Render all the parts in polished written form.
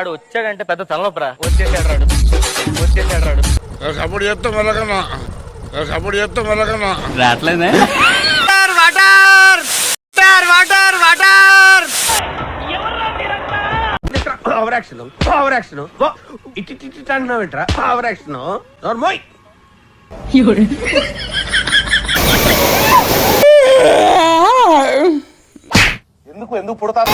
ఆడు వచ్చాడంటే పెద్ద తలనొప్పరా. వచ్చేసాడు రాడు. సపోర్ట్ చేస్తా మెల్లకన్నా రావట్లేదే. ఓవర్ యాక్షన్ ఇటు అంటున్నావు ఏంట్రా? ఓవర్ యాక్షన్ నోర్మోయ్. ఎందుకు పుడతారు?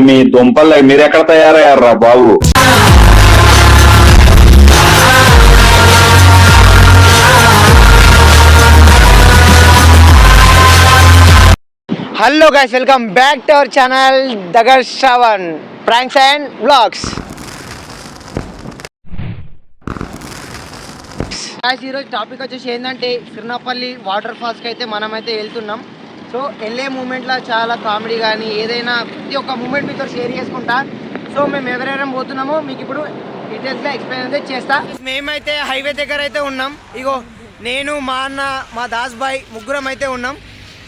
మీ దుంపల్లో మీరెక్కడ తయారయ్యారా బాబు? Hello guys, welcome back to our channel దగర్ Shravan pranks and vlogs. Guys, ఈరోజు టాపిక్ వచ్చేసి ఏంటంటే సిర్నాపల్లి వాటర్ ఫాల్స్కి అయితే మనమైతే వెళ్తున్నాం. సో వెళ్ళే మూమెంట్లో చాలా కామెడీ కానీ ఏదైనా ప్రతి ఒక్క మూమెంట్ మీతో షేర్ చేసుకుంటా. సో మేము ఎవరెవరం పోతున్నామో మీకు ఇప్పుడు డీటెయిల్స్గా ఎక్స్ప్లెయిన్ అయితే చేస్తా. మేమైతే హైవే దగ్గర అయితే ఉన్నాం. ఇగో నేను, మా అన్న, మా దాస్ బాయ్ ముగ్గురం అయితే ఉన్నాం.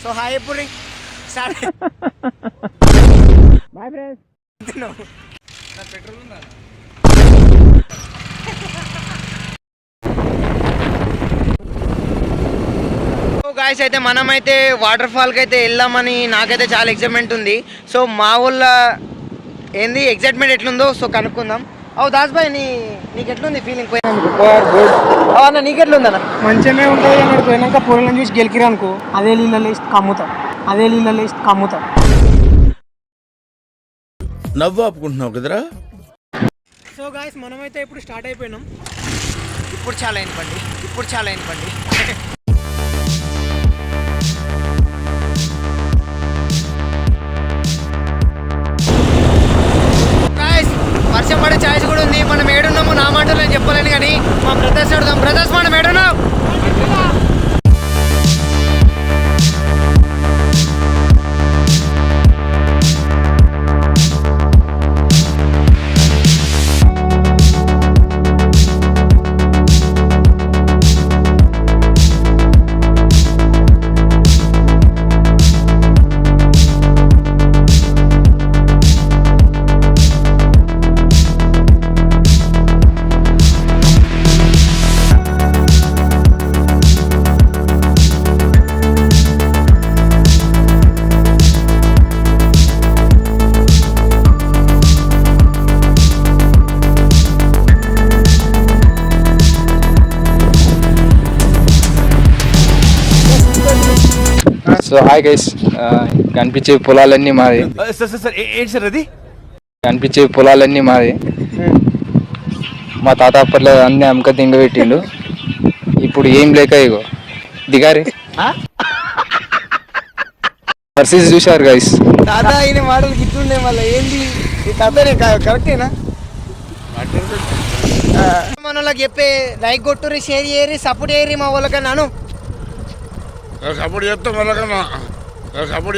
సో హాయ్ ఎప్పుడు బాయ్ ఫ్రెండ్స్. పెట్రోల్ ఉందా? గాయస్, అయితే మనమైతే వాటర్ ఫాల్కి అయితే వెళ్దామని నాకైతే చాలా ఎక్సైట్మెంట్ ఉంది. సో మా ఊళ్ళో ఏంది ఎక్సైట్మెంట్ ఎట్లుందో సో కనుక్కుందాం. దాస్ భాయ్, నీకు ఎట్లుంది ఫీలింగ్? అన్న నీకు ఎట్లుందన్న? మంచిగానే ఉంటుంది. అన్నాడు పోయినాక పొలం చూసి గెలికిరా అనుకో, అదే నీళ్ళలో వేసి కమ్ముతా. నవ్వు ఆపుకుంటున్నావు కదరా. సో గాయస్, మనమైతే ఇప్పుడు స్టార్ట్ అయిపోయినాం. ఇప్పుడు చాలా అయింది బండి. వర్షం పడే ఛాయిస్ కూడా ఉంది. మనం ఏడున్నాము నా మాటలు నేను చెప్పలేను కానీ మా బ్రదర్స్ అడుగుదాం. బ్రదర్స్, మనం ఏడున్నాం? సో హాయ్ గైస్, కనిపించే పొలాలన్నీ మాది. కనిపించే పొలాలన్నీ మాది. మా తాత అప్పట్లో అన్ని అమ్మక తింగ పెట్టిండు. ఇప్పుడు ఏం లేక ఇగో దిగారి వర్సెస్ చూశారు గైస్. తాత అయిన మాటలు గిట్టుండే మళ్ళీ ఏంది ఈ తాతనే కరెక్టేనా? మన వాళ్ళకి చెప్పే లైక్ కొట్టుర్రి, షేర్ చేయరి, సపోర్ట్ చేయరి మా వాళ్ళకన్నాను. సపోర్ట్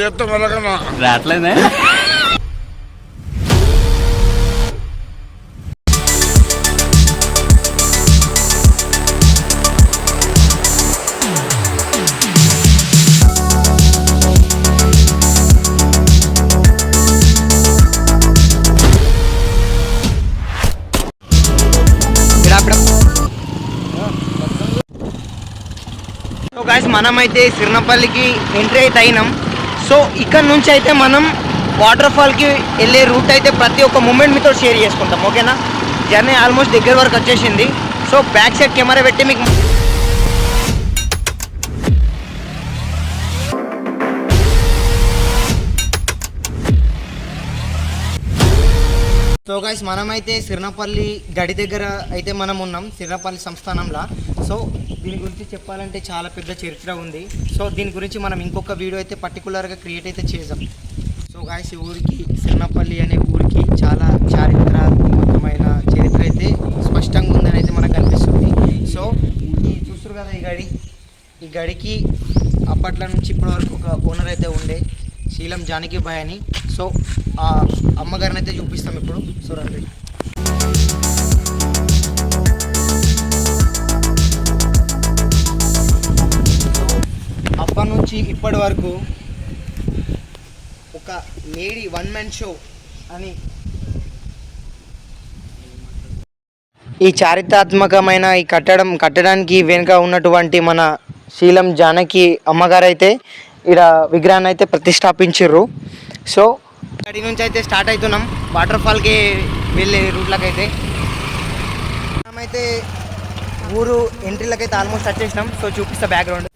చేస్తా మెల్లకన్నా రావట్లేదే. సో గాయస్, మనమైతే సిర్నపల్లికి ఎంట్రీ అయితే అయినాం. సో ఇక్కడ నుంచి అయితే మనం వాటర్ ఫాల్కి వెళ్ళే రూట్ అయితే ప్రతి ఒక్క మూమెంట్ మీతో షేర్ చేసుకుంటాం. ఓకేనా? జర్నీ ఆల్మోస్ట్ దగ్గర వరకు వచ్చేసింది. సో బ్యాక్ సైడ్ కెమెరా పెట్టి మీకు సో గాయస్, మనమైతే సిర్నపల్లి గడి దగ్గర అయితే మనం ఉన్నాం, సిర్నపల్లి సంస్థానంలో. సో దీని గురించి చెప్పాలంటే చాలా పెద్ద చరిత్ర ఉంది. సో దీని గురించి మనం ఇంకొక వీడియో అయితే పర్టికులర్గా క్రియేట్ అయితే చేద్దాం. సో గాయస్, ఈ ఊరికి సిర్నపల్లి అనే ఊరికి చాలా చారిత్రాత్మకమైన చరిత్ర అయితే స్పష్టంగా ఉందని అయితే మనకు అనిపిస్తుంది. సో ఈ చూస్తారు కదా ఈ గడికి అప్పట్లో నుంచి ఇప్పటి వరకు ఒక ఓనర్ అయితే ఉండే, శీలం జానకి బాయ్ అని. సో ఆ అమ్మగారిని అయితే చూపిస్తాం ఇప్పుడు. సో రండి. అప్పటి నుంచి ఇప్పటి వరకు ఒక లేడీ వన్ మ్యాన్ షో అని ఈ చారిత్రాత్మకమైన ఈ కట్టడానికి వెనుక ఉన్నటువంటి మన శీలం జానకి అమ్మగారు అయితే ఇక్కడ విగ్రహాన్ని అయితే ప్రతిష్టాపించారు. సో అక్కడి నుంచి అయితే స్టార్ట్ అవుతున్నాం వాటర్ ఫాల్కి వెళ్ళే రూట్లకు అయితే. మనమైతే ఊరు ఎంట్రీలకు అయితే ఆల్మోస్ట్ వచ్చేసినాం. సో చూపిస్తా బ్యాక్గ్రౌండ్.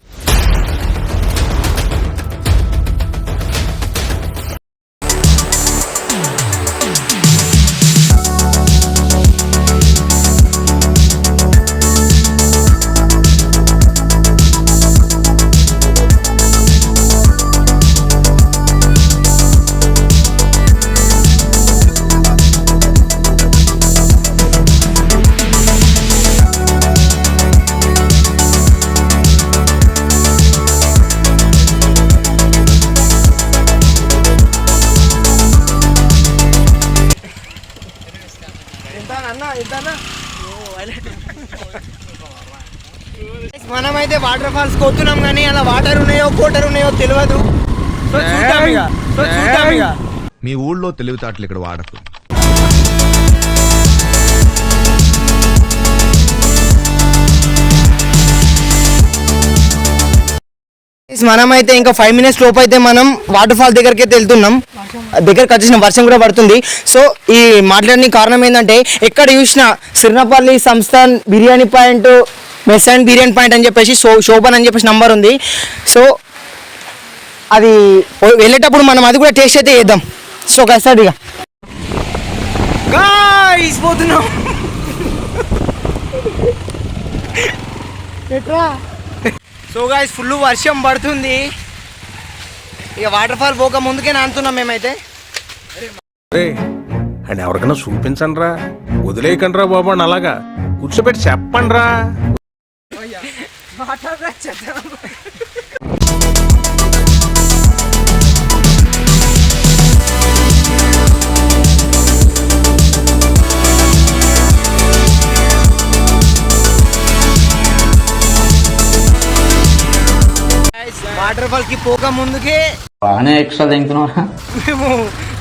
మనమైతే వాటర్ ఫాల్స్ కొడుతున్నాం కానీ అలా వాటర్ ఉన్నాయో కోటర్ ఉన్నాయో తెలియదు. సో చూద్దాం ఇక. మీ ఊళ్ళో తెలివితేటలు ఇక్కడ వాడకు. మనమైతే ఇంకా 5 minutes లోపు అయితే మనం వాటర్ ఫాల్ దగ్గరికి అయితే వెళ్తున్నాం. దగ్గరకు వచ్చేసిన వర్షం కూడా పడుతుంది. సో ఈ మాట్లాడిన కారణం ఏంటంటే ఎక్కడ చూసినా Sirnapalli Samsthan biryani point, mess and biryani point అని చెప్పేసి శోభన్ అని చెప్పేసి నంబర్ ఉంది. సో అది వెళ్ళేటప్పుడు మనం అది కూడా టేస్ట్ అయితే చేద్దాం. సో కస్తాడు ఇక పోతున్నాం. సో గాయ్స్ ఫుల్ వర్షం పడుతుంది. ఇక వాటర్ ఫాల్ పోక ముందుకే నానుతున్నాం మేమైతే. అండ్ ఎవరికైనా చూపించండి రా, వదిలేయకండి రా బాబు అని అలాగా కూర్చోబెట్టి చెప్పండి రా. వాటర్ ఫాల్ కి పోక ముందుకే బాగానే ఎక్స్ట్రా తింటున్నా మేము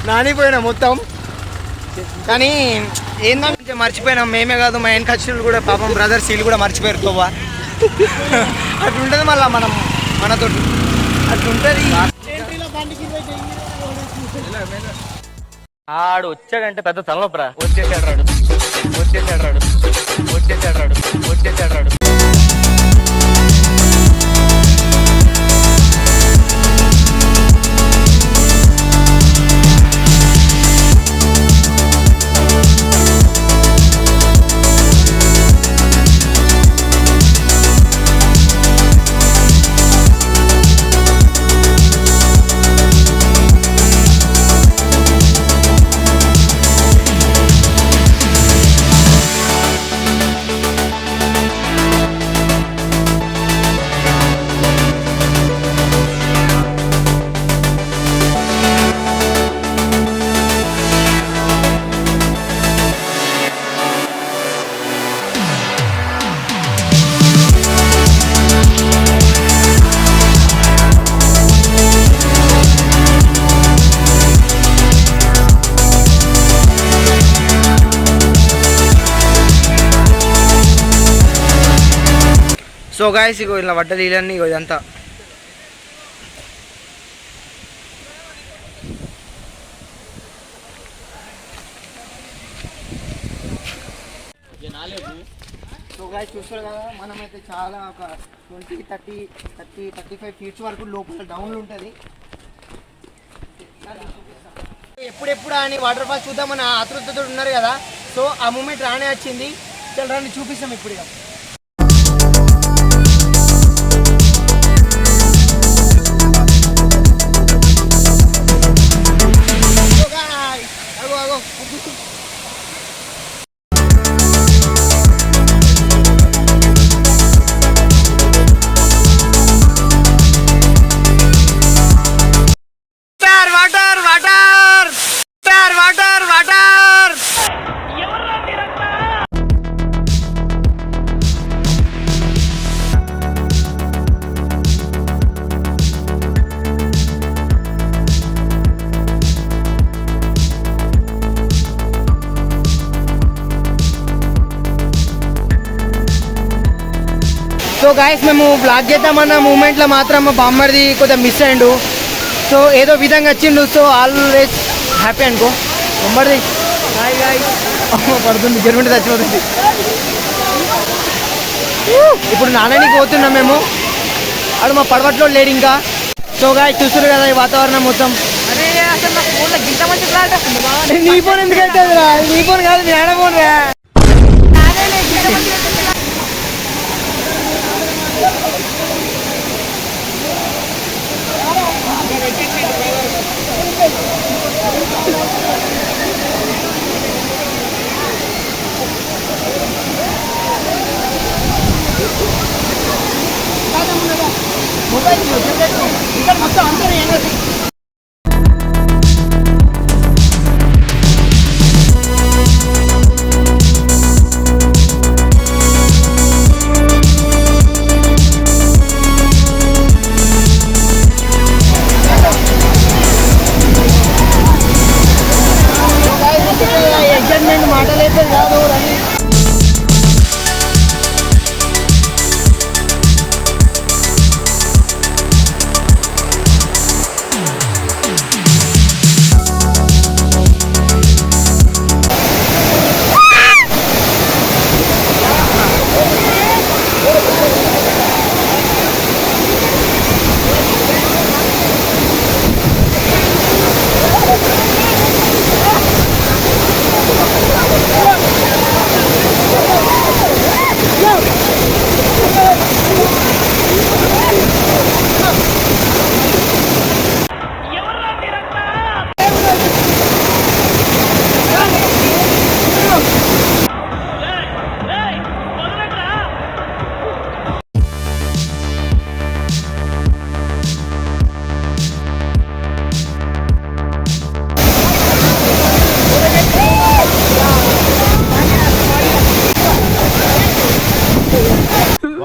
నానిపోయినాం మొత్తం. కానీ ఏంటంటే మర్చిపోయినాం. మేమే కాదు మా వెనక వచ్చిన కూడా పాపం బ్రదర్స్ వీళ్ళు కూడా మర్చిపోయారు తోవా. అట్లుంటుంది మళ్ళీ మనతో అట్లుంటుంది. ఆడు వచ్చాడంటే పెద్ద తలనొప్పరా. వచ్చేసాడు రాడు. సో గాయస్ ఇగో ఇలా వడ్డలు ఇవన్నీ ఇగో ఇదంతా సో గాయస్ చూస్తారు కదా, మనమైతే చాలా ఒక 20-35 ఫీట్స్ వరకు లోపల డౌన్లు ఉంటుంది. ఎప్పుడెప్పుడు అని వాటర్ ఫాల్స్ చూద్దామని ఆతృతతో ఉన్నారు కదా. సో ఆ మూమెంట్ రానే వచ్చింది. చల్ రండి చూపిస్తాం ఇప్పుడు ఇక. గాయస్ మేము బ్లాక్ చేద్దామన్న మూమెంట్లో మాత్రం మా బామ్మర్ది కొద్దిగా మిస్ అయ్యిండు. సో ఏదో విధంగా వచ్చిండు. సో ఆల్వేస్ హ్యాపీ అనుకో. బామ్మర్ది హాయ్ గాయస్. పడుతుంది జర్మంటే చచ్చిపోతుంది. ఇప్పుడు నాన్ననికి పోతున్నాం మేము. అడు మా పడవట్లో లేడు ఇంకా. సో గాయస్ చూస్తున్నారు కదా ఈ వాతావరణం మొత్తం. నీ ఫోన్ ఎందుకు అవుతుంది రా? నీ ఫోన్ కాదు, నీ ఆడ ఫోన్ రా. ఎగ్జైట్మెంట్ మాటలైతే కాదు.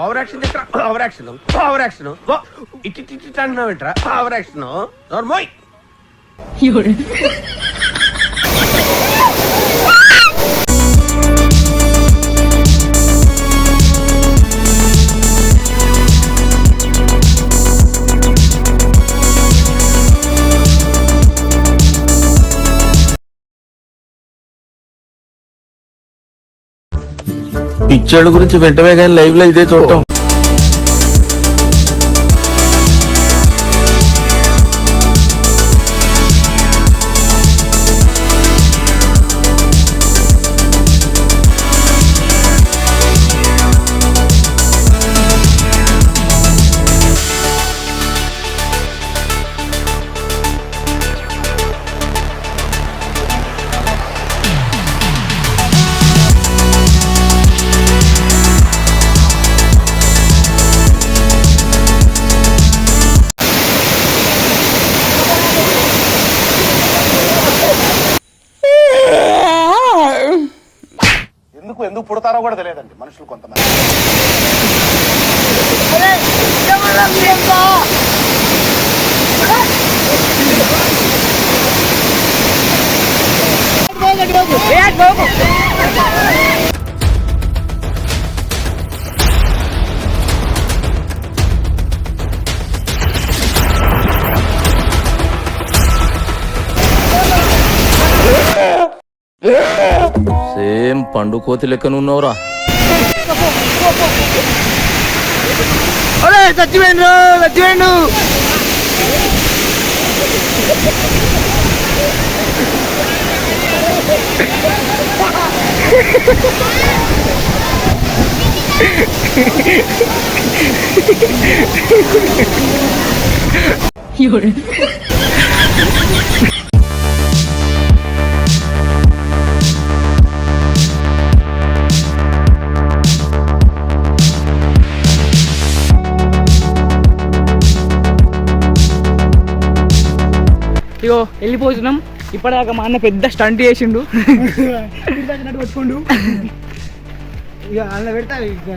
ఓవర్ యాక్షన్ ఇట్టి అంటున్నావు ఏంట్రా? ఓవర్ యాక్షన్ నోర్మోయ్. పిచ్చోళ్ళ గురించి వెంటనే కానీ లైవ్ లో ఇదే చూడటం. ఎందుకు పుడతారో కూడా తెలియదండి మనుషులు కొంతమంది. సేమ్ పండు కోతి లెక్కన ఉన్నావురా. చచ్చిపోయిండు చచ్చిపోయిండు. ఇగో వెళ్ళిపోతున్నాం. ఇప్పటిదాకా మా అన్న పెద్ద స్టంట్ చేసిండు. పట్టుకోండు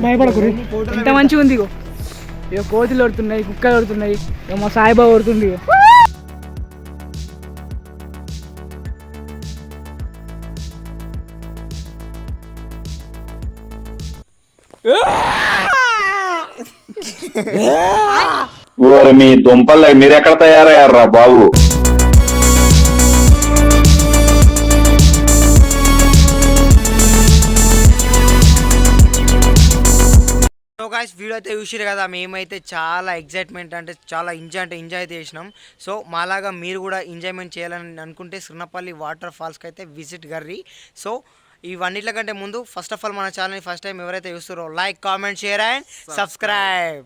భయపడకు. ఎంత మంచిగా ఉంది. ఇగో ఇక కోతులు కొడుతున్నాయి, కుక్కలు కొడుతున్నాయి, ఇక మా సాయిబాబా కొడుతుంది. ఓరి మీ దుంపలు మీరు ఎక్కడ తయారయ్యారా బాబు? సో గాయ్స్ వీడియో అయితే చూసిరు కదా, మేమైతే చాలా ఎగ్జైట్మెంట్ అంటే చాలా ఎంజాయ్ అయితే చేసినాం. సో మాలాగా మీరు కూడా ఎంజాయ్మెంట్ చేయాలని అనుకుంటే సిర్నపల్లి వాటర్ ఫాల్స్కి అయితే విజిట్ గర్రి. సో ఇవన్నిటి కంటే ముందు ఫస్ట్ ఆఫ్ ఆల్ మన ఛానల్ని ఫస్ట్ టైం ఎవరైతే చూస్తారో like, comment, share and subscribe.